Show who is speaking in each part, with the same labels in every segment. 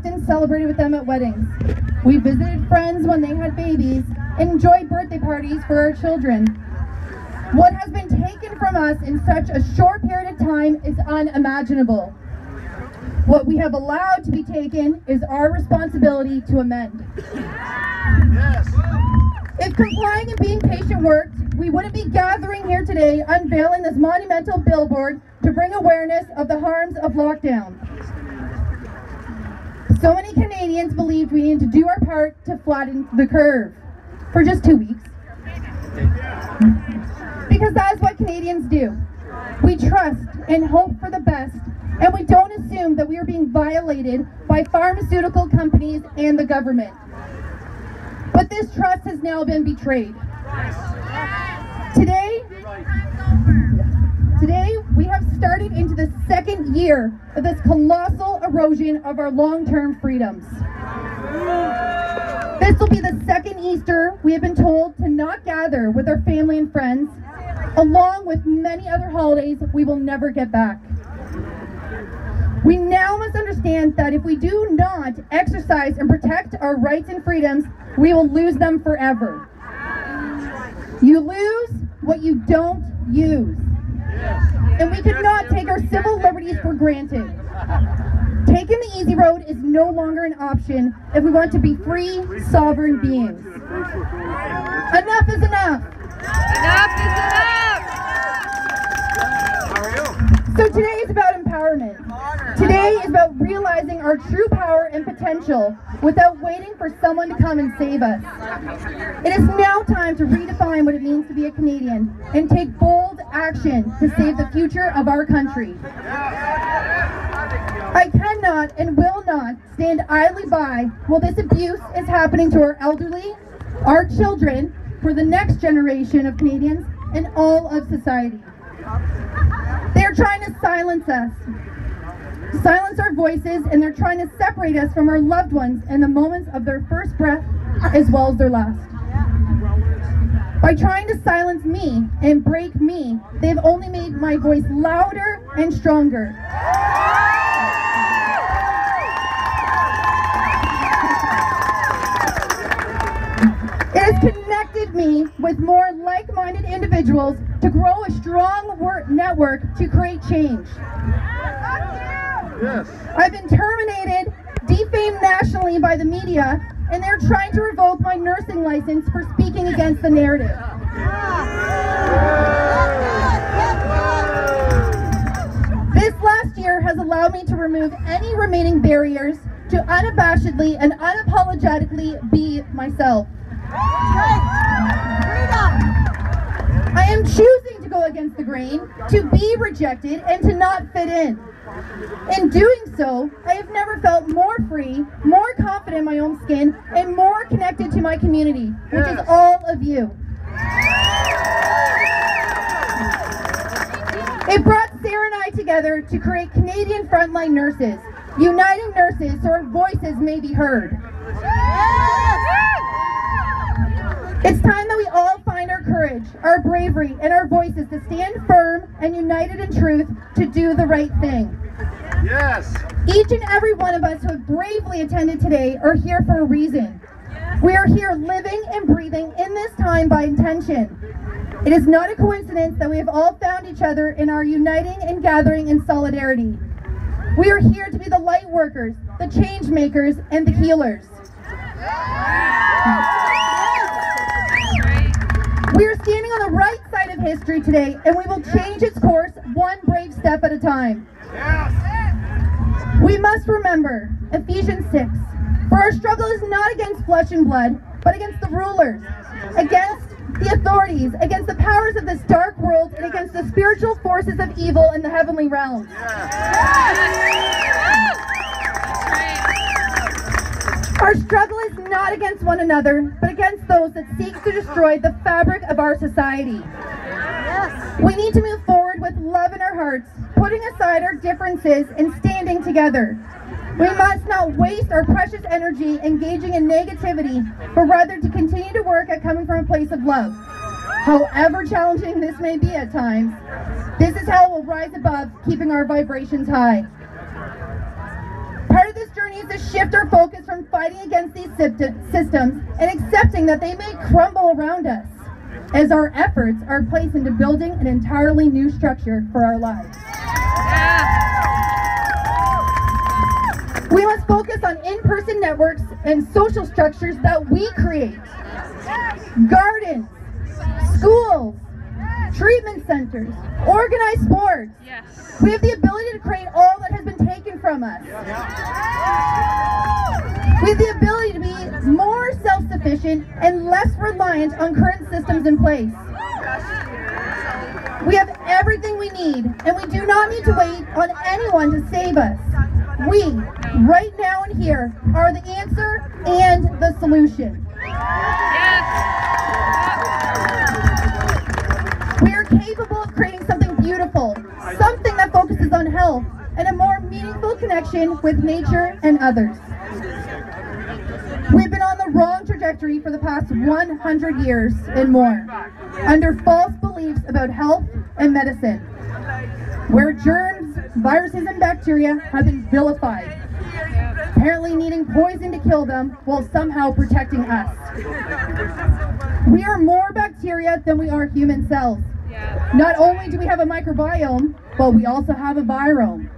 Speaker 1: often celebrated with them at weddings. We visited friends when they had babies and enjoyed birthday parties for our children. What has been taken from us in such a short period of time is unimaginable. What we have allowed to be taken is our responsibility to amend.
Speaker 2: Yes.
Speaker 1: If complying and being patient worked, we wouldn't be gathering here today unveiling this monumental billboard to bring awareness of the harms of lockdown. So many Canadians believed we needed to do our part to flatten the curve for just 2 weeks. Because that is what Canadians do. We trust and hope for the best, and we don't assume that we are being violated by pharmaceutical companies and the government. But this trust has now been betrayed. Today, we have started into the second year of this colossal erosion of our long-term freedoms. This will be the second Easter we have been told to not gather with our family and friends, along with many other holidays we will never get back. We now must understand that if we do not exercise and protect our rights and freedoms, we will lose them forever. You lose what you don't use. And we cannot take our civil liberties for granted. Taking the easy road is no longer an option if we want to be free, sovereign beings. Enough is enough.
Speaker 3: Enough is enough!
Speaker 2: How are you?
Speaker 1: So today is about empowerment. Today is about realizing our true power and potential without waiting for someone to come and save us. It is now time to redefine what it means to be a Canadian and take bold action to save the future of our country. I cannot and will not stand idly by while this abuse is happening to our elderly, our children, for the next generation of Canadians, and all of society. They are trying to silence us, silence our voices, and they're trying to separate us from our loved ones in the moments of their first breath as well as their last. By trying to silence me and break me, they've only made my voice louder and stronger. It has connected me with more like-minded individuals to grow a strong network to create change.
Speaker 2: Yes.
Speaker 1: I've been terminated, defamed nationally by the media, and they're trying to revoke my nursing license for speaking against the narrative. This last year has allowed me to remove any remaining barriers to unabashedly and unapologetically be myself. I am choosing to go against the grain, to be rejected, and to not fit in. In doing so, I have never felt more free, more confident in my own skin, and more connected to my community, which is all of you. It brought Sarah and I together to create Canadian Frontline Nurses, uniting nurses so our voices may be heard. It's time that we all find our courage, our bravery, and our voices to stand firm and united in truth to do the right thing.
Speaker 2: Yes.
Speaker 1: Each and every one of us who have bravely attended today are here for a reason. We are here living and breathing in this time by intention. It is not a coincidence that we have all found each other in our uniting and gathering in solidarity. We are here to be the light workers, the change makers, and the healers. We are standing on the right side of history today, and we will change its course one brave step at a time.
Speaker 2: Yes.
Speaker 1: We must remember Ephesians 6, for our struggle is not against flesh and blood, but against the rulers, against the authorities, against the powers of this dark world, and against the spiritual forces of evil in the heavenly realms. Our struggle is not against one another, but against those that seek to destroy the fabric of our society. We need to move forward with love in our hearts, putting aside our differences and standing together. We must not waste our precious energy engaging in negativity, but rather to continue to work at coming from a place of love. However challenging this may be at times, this is how we'll rise above, keeping our vibrations high. Part of this journey is to shift our focus from fighting against these systems and accepting that they may crumble around us, as our efforts are placed into building an entirely new structure for our lives. We must focus on in-person networks and social structures that we create. Gardens, schools, treatment centers, organized sports. We have the ability to create all that has been taken from us. We have the ability to be more self-sufficient and less reliant on current systems in place. We have everything we need, and we do not need to wait on anyone to save us. We, right now and here, are the answer and the solution. We are capable of creating something beautiful, something that focuses on health and a more meaningful connection with nature and others. We've been on the wrong trajectory for the past 100 years and more, under false beliefs about health and medicine, where germs, viruses, and bacteria have been vilified, apparently needing poison to kill them while somehow protecting us. We are more bacteria than we are human cells. Not only do we have a microbiome, but we also have a virome.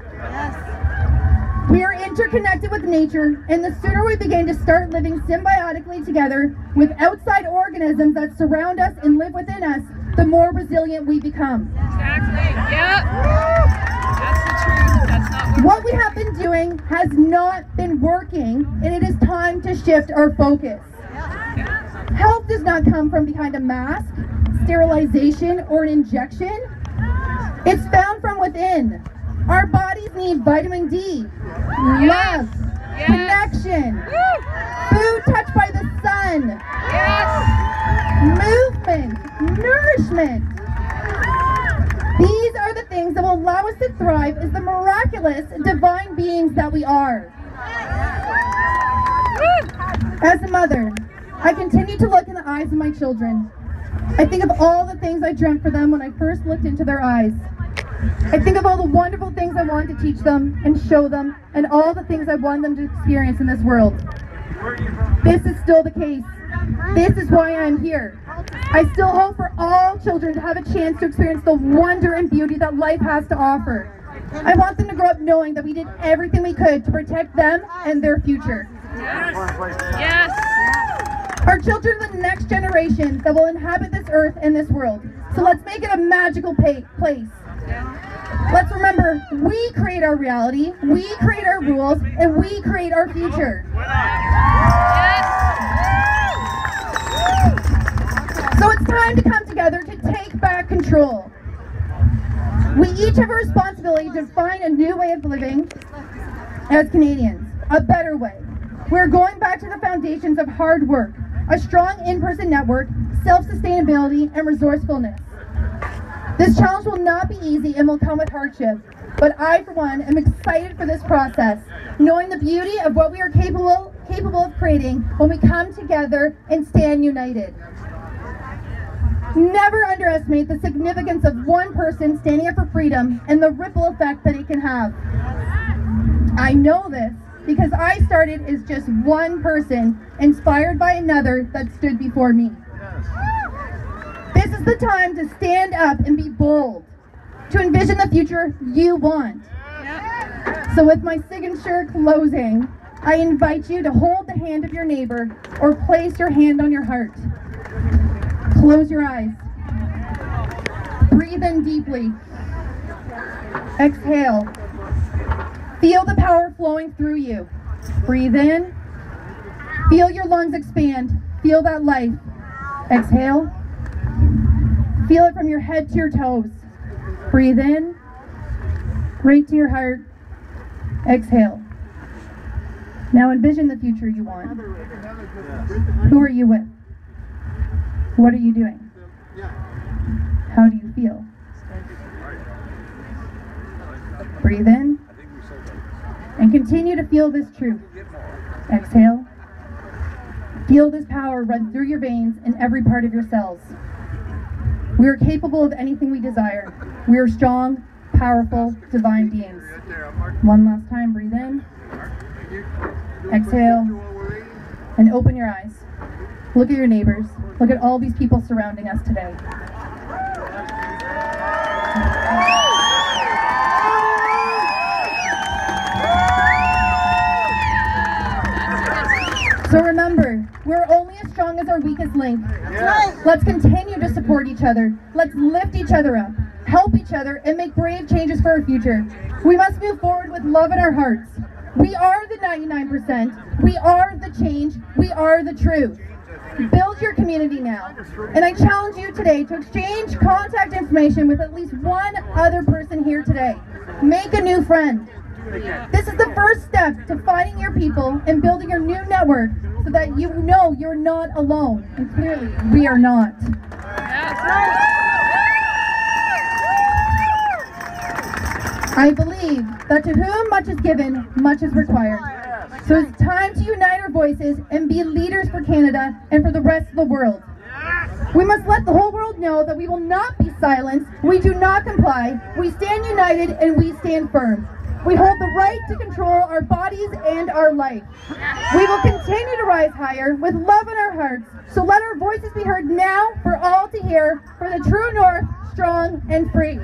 Speaker 1: We are interconnected with nature, and the sooner we begin to start living symbiotically together with outside organisms that surround us and live within us, the more resilient we become.
Speaker 3: Exactly. Yep. That's the truth. That's not
Speaker 1: what we have been doing has not been working, and it is time to shift our focus. Health does not come from behind a mask, sterilization, or an injection. It's found from within. Our bodies need vitamin D, love, connection, food touched by the sun, movement, nourishment. These are the things that will allow us to thrive as the miraculous, divine beings that we are. As a mother, I continue to look in the eyes of my children. I think of all the things I dreamt for them when I first looked into their eyes. I think of all the wonderful things I wanted to teach them and show them, and all the things I want them to experience in this world. This is still the case. This is why I'm here. I still hope for all children to have a chance to experience the wonder and beauty that life has to offer. I want them to grow up knowing that we did everything we could to protect them and their future.
Speaker 3: Yes.
Speaker 1: Our children are the next generation that will inhabit this earth and this world. So let's make it a magical place. Let's remember, we create our reality, we create our rules, and we create our future. So it's time to come together to take back control. We each have a responsibility to find a new way of living as Canadians, a better way. We're going back to the foundations of hard work, a strong in-person network, self-sustainability, and resourcefulness. This challenge will not be easy and will come with hardship, but I, for one, am excited for this process, knowing the beauty of what we are capable of creating when we come together and stand united. Never underestimate the significance of one person standing up for freedom and the ripple effect that it can have. I know this because I started as just one person, inspired by another that stood before me. This is the time to stand up and be bold, to envision the future you want. So with my signature closing, I invite you to hold the hand of your neighbor or place your hand on your heart. Close your eyes. Breathe in deeply. Exhale. Feel the power flowing through you. Breathe in. Feel your lungs expand. Feel that life. Exhale. Feel it from your head to your toes. Breathe in. Right to your heart. Exhale. Now envision the future you want. Who are you with? What are you doing? How do you feel? Breathe in. And continue to feel this truth. Exhale. Feel this power run through your veins and every part of your cells. We are capable of anything we desire. We are strong, powerful, divine beings. One last time, breathe in. Exhale. And open your eyes. Look at your neighbors. Look at all these people surrounding us today. So remember, we're only as strong as our weakest link.
Speaker 2: Yes.
Speaker 1: Let's continue to support each other. Let's lift each other up, help each other, and make brave changes for our future. We must move forward with love in our hearts. We are the 99%. We are the change. We are the truth. Build your community now. And I challenge you today to exchange contact information with at least one other person here today. Make a new friend. This is the first step to finding your people and building your new network so that you know you're not alone. And clearly, we are not. I believe that to whom much is given, much is required. So it's time to unite our voices and be leaders for Canada and for the rest of the world. We must let the whole world know that we will not be silenced, we do not comply, we stand united and we stand firm. We hold the right to control our bodies and our life. We will continue to rise higher with love in our hearts, so let our voices be heard now for all to hear, for the true North, strong and free.